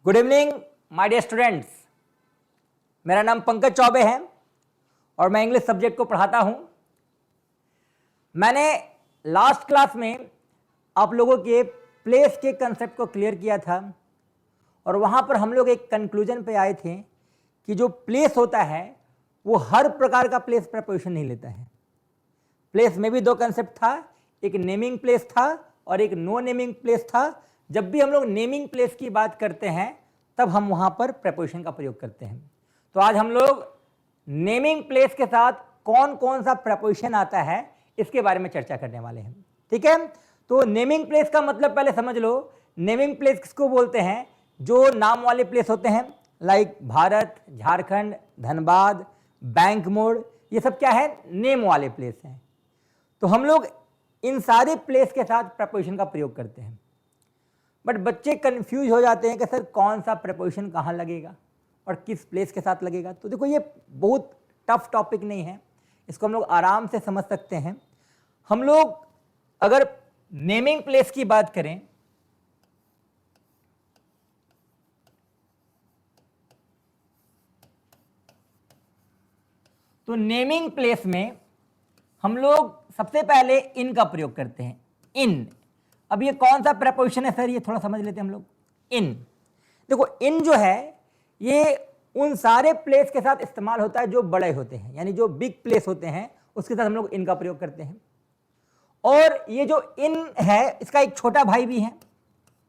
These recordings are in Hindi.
Good evening my dear students. मेरा नाम पंकज चौबे है और मैं इंग्लिश सब्जेक्ट को पढ़ाता हूं। मैंने लास्ट क्लास में आप लोगों के प्लेस के कंसेप्ट को क्लियर किया था और वहां पर हम लोग एक कंक्लूजन पे आए थे कि जो प्लेस होता है वो हर प्रकार का प्लेस प्रपोजिशन नहीं लेता है। प्लेस में भी दो कंसेप्ट था, एक नेमिंग प्लेस था और एक नो नेमिंग प्लेस था। जब भी हम लोग नेमिंग प्लेस की बात करते हैं तब हम वहां पर प्रपोजिशन का प्रयोग करते हैं। तो आज हम लोग नेमिंग प्लेस के साथ कौन कौन सा प्रपोजिशन आता है इसके बारे में चर्चा करने वाले हैं। ठीक है, तो नेमिंग प्लेस का मतलब पहले समझ लो। नेमिंग प्लेस किसको बोलते हैं? जो नाम वाले प्लेस होते हैं, लाइक भारत, झारखंड, धनबाद, बैंक मोड़, ये सब क्या है? नेम वाले प्लेस हैं। तो हम लोग इन सारे प्लेस के साथ प्रपोजिशन का प्रयोग करते हैं। बट बच्चे कंफ्यूज हो जाते हैं कि सर कौन सा प्रपोजिशन कहाँ लगेगा और किस प्लेस के साथ लगेगा। तो देखो ये बहुत टफ टॉपिक नहीं है, इसको हम लोग आराम से समझ सकते हैं। हम लोग अगर नेमिंग प्लेस की बात करें तो नेमिंग प्लेस में हम लोग सबसे पहले इन का प्रयोग करते हैं। इन, अब ये कौन सा प्रपोजिशन है सर? ये थोड़ा समझ लेते हैं हम लोग। इन, देखो इन जो है ये उन सारे प्लेस के साथ इस्तेमाल होता है जो बड़े होते हैं, यानी जो बिग प्लेस होते हैं उसके साथ हम लोग इन का प्रयोग करते हैं। और ये जो इन है इसका एक छोटा भाई भी है,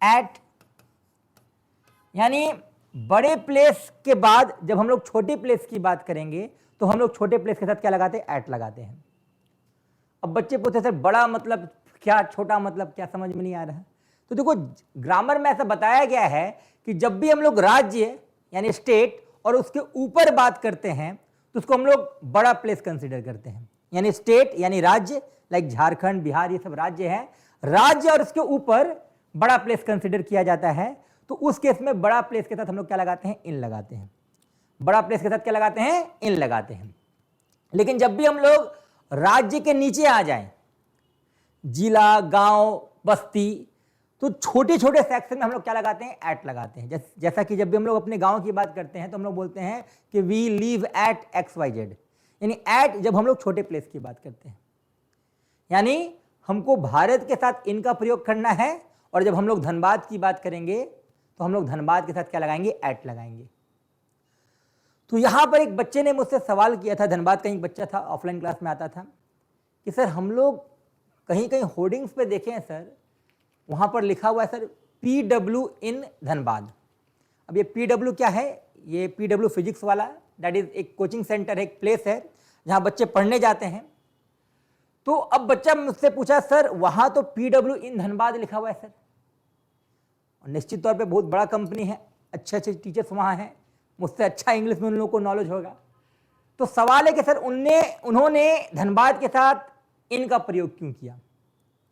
एट। यानी बड़े प्लेस के बाद जब हम लोग छोटे प्लेस की बात करेंगे तो हम लोग छोटे प्लेस के साथ क्या लगाते हैं? एट लगाते हैं। अब बच्चे पूछते सर बड़ा मतलब क्या, छोटा मतलब क्या, समझ में नहीं आ रहा। तो देखो ग्रामर में ऐसा बताया गया है कि जब भी हम लोग राज्य यानी स्टेट और उसके ऊपर बात करते हैं तो उसको हम लोग बड़ा प्लेस कंसीडर करते हैं। यानी स्टेट यानी राज्य, लाइक झारखंड, बिहार, ये सब राज्य हैं। राज्य और उसके ऊपर बड़ा प्लेस कंसीडर किया जाता है। तो उस केस में बड़ा प्लेस के साथ हम लोग क्या लगाते हैं? इन लगाते हैं। बड़ा प्लेस के साथ क्या लगाते हैं? इन लगाते हैं। लेकिन जब भी हम लोग राज्य के नीचे आ जाएं, जिला, गांव, बस्ती, तो छोटे छोटे सेक्शन में हम लोग क्या लगाते हैं? एट लगाते हैं। जैसा कि जब भी हम लोग अपने गांव की बात करते हैं तो हम लोग बोलते हैं कि वी लिव एट XYZ, यानी एट जब हम लोग छोटे प्लेस की बात करते हैं। यानी हमको भारत के साथ इनका प्रयोग करना है और जब हम लोग धनबाद की बात करेंगे तो हम लोग धनबाद के साथ क्या लगाएंगे? एट लगाएंगे। तो यहां पर एक बच्चे ने मुझसे सवाल किया था, धनबाद का एक बच्चा था, ऑफलाइन क्लास में आता था, कि सर हम लोग कहीं कहीं होर्डिंग्स पे देखे हैं सर, वहां पर लिखा हुआ है सर PW इन धनबाद। अब ये PW क्या है? ये PW फिजिक्स वाला, दैट इज एक कोचिंग सेंटर है, एक प्लेस है जहां बच्चे पढ़ने जाते हैं। तो अब बच्चा मुझसे पूछा सर वहां तो PW इन धनबाद लिखा हुआ है सर, और निश्चित तौर पे बहुत बड़ा कंपनी है, अच्छे अच्छे टीचर्स वहां हैं, मुझसे अच्छा इंग्लिश में उन लोगों को नॉलेज होगा। तो सवाल है कि सर उन्होंने धनबाद के साथ इनका प्रयोग क्यों किया?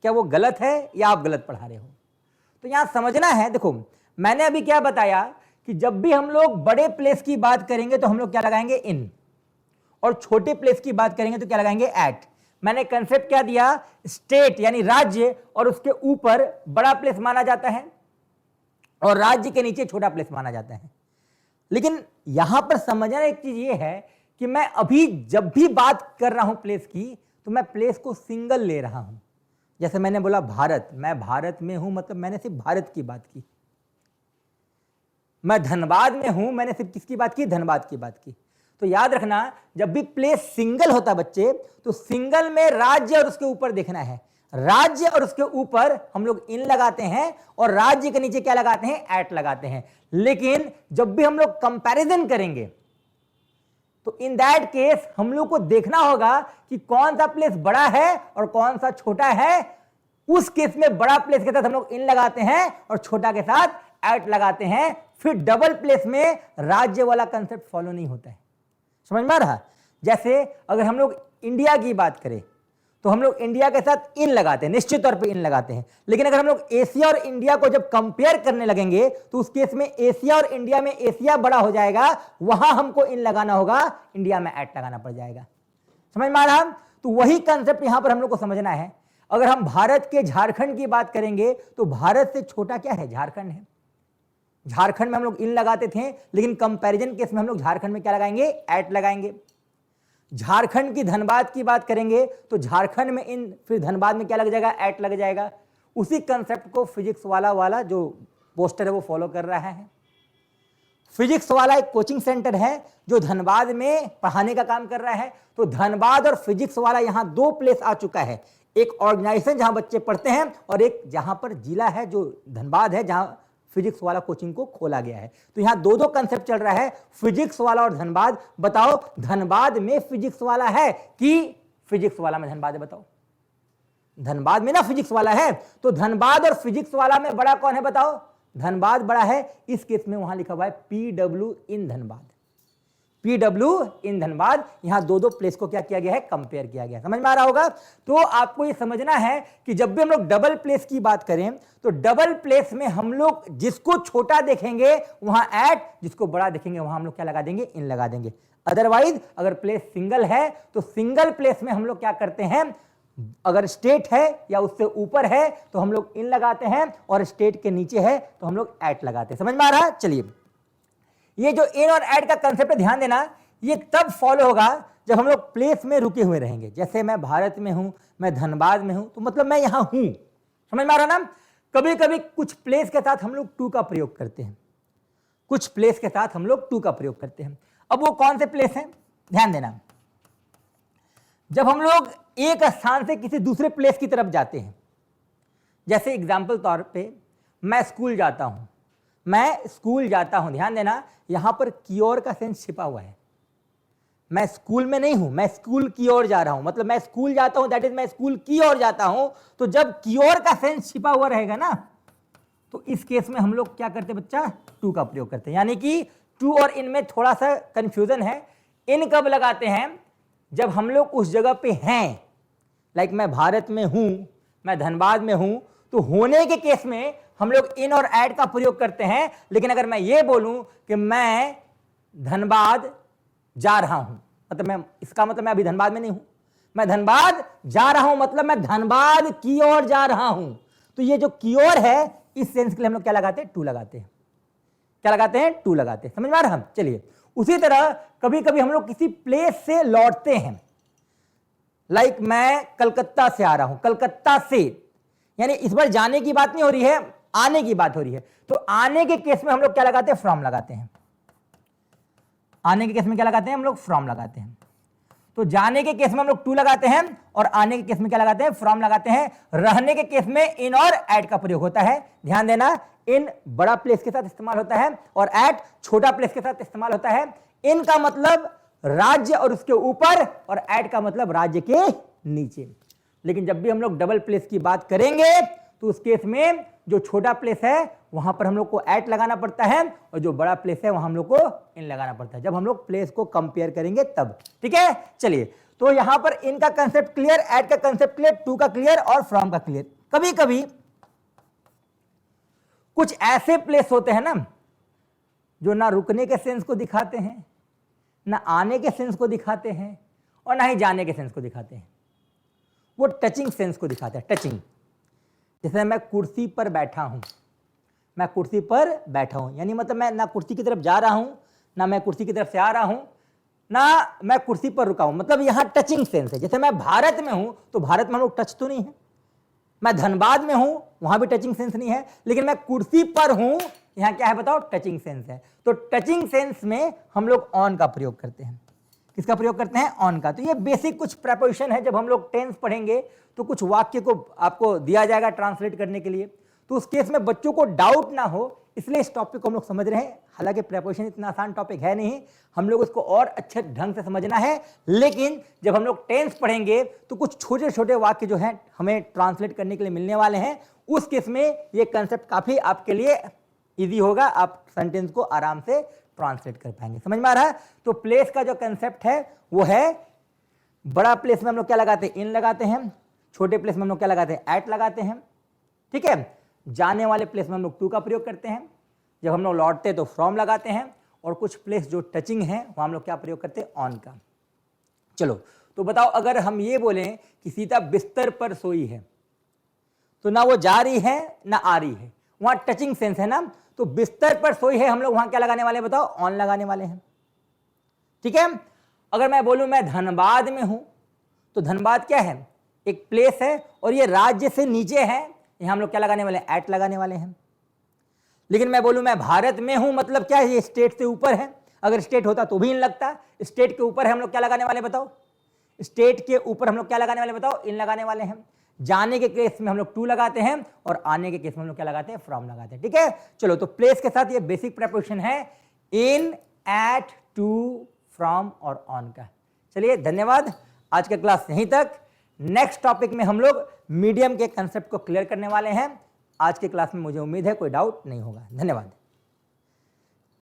क्या वो गलत है या आप गलत पढ़ा रहे हो? तो यहां समझना है। देखो मैंने अभी क्या बताया कि जब भी हम लोग बड़े प्लेस की बात करेंगे तो हम लोग क्या लगाएंगे? इन, और छोटे प्लेस की बात करेंगे तो क्या लगाएंगे? एट। मैंने कंसेप्ट क्या दिया? स्टेट यानी राज्य और उसके ऊपर बड़ा प्लेस माना जाता है और राज्य के नीचे छोटा प्लेस माना जाता है। लेकिन यहां पर समझना एक चीज ये है कि मैं अभी जब भी बात कर रहा हूं प्लेस की तो मैं प्लेस को सिंगल ले रहा हूं। जैसे मैंने बोला भारत, मैं भारत में हूं, मतलब मैंने सिर्फ भारत की बात की। मैं धनबाद में हूं, मैंने सिर्फ किसकी बात की? धनबाद की बात की। तो याद रखना जब भी प्लेस सिंगल होता बच्चे तो सिंगल में राज्य और उसके ऊपर देखना है। राज्य और उसके ऊपर हम लोग इन लगाते हैं और राज्य के नीचे क्या लगाते हैं? एट लगाते हैं। लेकिन जब भी हम लोग कंपैरिजन करेंगे तो इन दैट केस हम लोग को देखना होगा कि कौन सा प्लेस बड़ा है और कौन सा छोटा है। उस केस में बड़ा प्लेस के साथ हम लोग इन लगाते हैं और छोटा के साथ एट लगाते हैं। फिर डबल प्लेस में राज्य वाला कंसेप्ट फॉलो नहीं होता है। समझ में आ रहा? जैसे अगर हम लोग इंडिया की बात करें तो हम लोग इंडिया के साथ इन लगाते हैं, निश्चित तौर पे इन लगाते हैं। लेकिन अगर हम लोग एशिया और इंडिया को जब कंपेयर करने लगेंगे तो उस केस में एशिया और इंडिया में एशिया बड़ा हो जाएगा, वहां हमको इन लगाना होगा, इंडिया में एट लगाना पड़ जाएगा। समझ में आ रहा? तो वही कंसेप्ट यहां पर हम लोग को समझना है। अगर हम भारत के झारखंड की बात करेंगे तो भारत से छोटा क्या है? झारखंड है। झारखंड में हम लोग इन लगाते थे, लेकिन कंपैरिजन केस में हम लोग झारखंड में क्या लगाएंगे, एट लगाएंगे। झारखंड की धनबाद की बात करेंगे तो झारखंड में इन, फिर धनबाद में क्या लग जाएगा, एट लग जाएगा। उसी कंसेप्ट को फिजिक्स वाला जो पोस्टर है वो फॉलो कर रहा है। फिजिक्स वाला एक कोचिंग सेंटर है जो धनबाद में पढ़ाने का काम कर रहा है। तो धनबाद और फिजिक्स वाला यहां दो प्लेस आ चुका है, एक ऑर्गेनाइजेशन जहां बच्चे पढ़ते हैं और एक जहां पर जिला है जो धनबाद है जहां फिजिक्स वाला कोचिंग को खोला गया है। तो यहां दो दो कंसेप्ट चल रहा है, फिजिक्स वाला और धनबाद। बताओ धनबाद में फिजिक्स वाला है कि फिजिक्स वाला में धनबाद है, बताओ। धनबाद में ना फिजिक्स वाला है, तो धनबाद और फिजिक्स वाला में बड़ा कौन है बताओ, धनबाद बड़ा है। इस केस में वहां लिखा हुआ है पीडब्ल्यू इन धनबाद, पीडब्ल्यू इन धनबाद। यहां दो दो प्लेस को क्या किया गया है, कंपेयर किया गया है। समझ में आ रहा होगा। तो आपको यह समझना है कि जब भी हम लोग डबल प्लेस की बात करें तो डबल प्लेस में हम लोग जिसको छोटा देखेंगे वहां एट, जिसको बड़ा देखेंगे वहां हम लोग क्या लगा देंगे, इन लगा देंगे। अदरवाइज अगर प्लेस सिंगल है तो सिंगल प्लेस में हम लोग क्या करते हैं, अगर स्टेट है या उससे ऊपर है तो हम लोग इन लगाते हैं, और स्टेट के नीचे है तो हम लोग एट लगाते हैं। समझ में आ रहा है। चलिए, ये जो इन और एट का कंसेप्ट है, ध्यान देना, ये तब फॉलो होगा जब हम लोग प्लेस में रुके हुए रहेंगे। जैसे मैं भारत में हूं, मैं धनबाद में हूं, तो मतलब मैं यहां हूं। समझ में आ रहा ना। कभी कभी कुछ प्लेस के साथ हम लोग टू का प्रयोग करते हैं, कुछ प्लेस के साथ हम लोग टू का प्रयोग करते हैं। अब वो कौन से प्लेस हैं, ध्यान देना। जब हम लोग एक स्थान से किसी दूसरे प्लेस की तरफ जाते हैं, जैसे एग्जाम्पल तौर पे मैं स्कूल जाता हूं, मैं स्कूल जाता हूं, ध्यान देना यहां पर की ओर का सेंस छिपा हुआ है। मैं स्कूल में नहीं हूं, मैं स्कूल की ओर जा रहा हूं, मतलब मैं स्कूल जाता हूं, दैट इज मैं स्कूल की ओर जाता हूं। तो जब की ओर का सेंस छिपा हुआ रहेगा ना, तो इस केस में हम लोग क्या करते बच्चा, टू का प्रयोग करते हैं। यानी कि टू और इन में थोड़ा सा कंफ्यूजन है। इन कब लगाते हैं, जब हम लोग उस जगह पे हैं। लाइक मैं भारत में हूं, मैं धनबाद में हूं, तो होने के केस में हम लोग इन और एड का प्रयोग करते हैं। लेकिन अगर मैं ये बोलूं कि मैं धनबाद जा रहा हूं, मतलब मैं, इसका मतलब मैं अभी धनबाद में नहीं हूं, मैं धनबाद जा रहा हूं, मतलब मैं धनबाद की ओर जा रहा हूं। तो ये जो की ओर है, इस सेंस के लिए हम लोग क्या लगाते हैं, टू लगाते हैं। क्या लगाते हैं, टू लगाते हैं। समझ में आ रहा है। चलिए, उसी तरह कभी कभी हम लोग किसी प्लेस से लौटते हैं। लाइक मैं कलकत्ता से आ रहा हूं, कलकत्ता से, यानी इस बार जाने की बात नहीं हो रही है, आने की बात हो रही है। तो आने के केस में हम लोग क्या लगाते हैं, फ्रॉम लगाते हैं। आने के केस में क्या लगाते हैं हम लोग, फ्रॉम लगाते हैं। तो जाने के केस में हम लोग टू लगाते हैं, और आने के केस में क्या लगाते हैं, फ्रॉम लगाते हैं। रहने के केस में इन और एट का प्रयोग होता है। ध्यान देना, इन बड़ा प्लेस के साथ इस्तेमाल होता है और एट छोटा प्लेस के साथ इस्तेमाल होता है। इन का मतलब राज्य और उसके ऊपर, और एट का मतलब राज्य के नीचे। लेकिन जब भी हम लोग डबल प्लेस की बात करेंगे तो उस केस में जो छोटा प्लेस है वहां पर हम लोग को एट लगाना पड़ता है, और जो बड़ा प्लेस है वहां हम लोग को इन लगाना पड़ता है, जब हम लोग प्लेस को कंपेयर करेंगे तब। ठीक है। चलिए, तो यहां पर इन का कंसेप्ट क्लियर, एट का कंसेप्ट क्लियर, टू का क्लियर और फ्रॉम का क्लियर। कभी कभी कुछ ऐसे प्लेस होते हैं ना जो ना रुकने के सेंस को दिखाते हैं, ना आने के सेंस को दिखाते हैं, और ना ही जाने के सेंस को दिखाते हैं। वो टचिंग सेंस को दिखाते हैं, टचिंग। जैसे मैं कुर्सी पर बैठा हूं, मैं कुर्सी पर बैठा हूं, यानी मतलब मैं ना कुर्सी की तरफ जा रहा हूं, ना मैं कुर्सी की तरफ से आ रहा हूं, ना मैं कुर्सी पर रुका हूं, मतलब यहां टचिंग सेंस है। जैसे मैं भारत में हूं तो भारत में हम लोग टच तो नहीं है। मैं धनबाद में हूं, वहां भी टचिंग सेंस नहीं है। लेकिन मैं कुर्सी पर हूं, यहां क्या है बताओ, टचिंग सेंस है। तो टचिंग सेंस में हम लोग ऑन का प्रयोग करते हैं। किसका प्रयोग करते हैं, ऑन का। तो ये बेसिक कुछ प्रेपोजिशन है। जब हम लोग टेंस पढ़ेंगे तो कुछ वाक्य को आपको दिया जाएगा ट्रांसलेट करने के लिए, तो उस केस में बच्चों को डाउट ना हो, इसलिए इस टॉपिक को हम लोग समझ रहे हैं। हालांकि प्रेपोजिशन इतना आसान टॉपिक है नहीं, हम लोग उसको और अच्छे ढंग से समझना है। लेकिन जब हम लोग टेंस पढ़ेंगे तो कुछ छोटे छोटे वाक्य जो हैं हमें ट्रांसलेट करने के लिए मिलने वाले हैं। उस केस में ये कंसेप्ट काफी आपके लिए ईजी होगा, आप सेंटेंस को आराम से ट्रांसलेट कर पाएंगे। समझ में आ रहा है। तो प्लेस का जो कंसेप्ट है वो है, बड़ा प्लेस में हम लोग क्या लगाते हैं, इन लगाते हैं। छोटे प्लेस में हम लोग क्या लगाते हैं, एट लगाते हैं। ठीक है। जाने वाले प्लेस में हम लोग टू का प्रयोग करते हैं। जब हम लोग लौटते हैं तो फ्रॉम लगाते हैं। और कुछ प्लेस जो टचिंग है वहां हम लोग क्या प्रयोग करते हैं, ऑन का। चलो, तो बताओ, अगर हम ये बोलें कि सीता बिस्तर पर सोई है, तो ना वो जा रही है ना आ रही है, वहां टचिंग सेंस है ना, तो बिस्तर पर सोई है, हम लोग वहां क्या लगाने वाले हैं बताओ, ऑन लगाने वाले हैं। ठीक है। अगर मैं बोलूं मैं धनबाद में हूं, तो धनबाद क्या है, एक प्लेस है और ये राज्य से नीचे है, यहां हम लोग क्या लगाने वाले हैं, एट लगाने वाले हैं। लेकिन मैं बोलूं मैं भारत में हूं, मतलब क्या है, ये स्टेट से ऊपर है, अगर स्टेट होता तो भी इन लगता, स्टेट के ऊपर है, हम लोग क्या लगाने वाले बताओ, स्टेट के ऊपर हम लोग क्या लगाने वाले बताओ, इन लगाने वाले हैं। जाने के केस में हम लोग टू लगाते हैं और आने के केस में हम लोग क्या लगाते हैं, फ्रॉम लगाते हैं। ठीक है, चलो तो प्लेस के साथ ये बेसिक प्रेपोजिशन है इन, एट, टू, फ्रॉम और ऑन का। चलिए धन्यवाद, आज का क्लास यहीं तक। नेक्स्ट टॉपिक में हम लोग मीडियम के कंसेप्ट को क्लियर करने वाले हैं। आज के क्लास में मुझे उम्मीद है कोई डाउट नहीं होगा। धन्यवाद।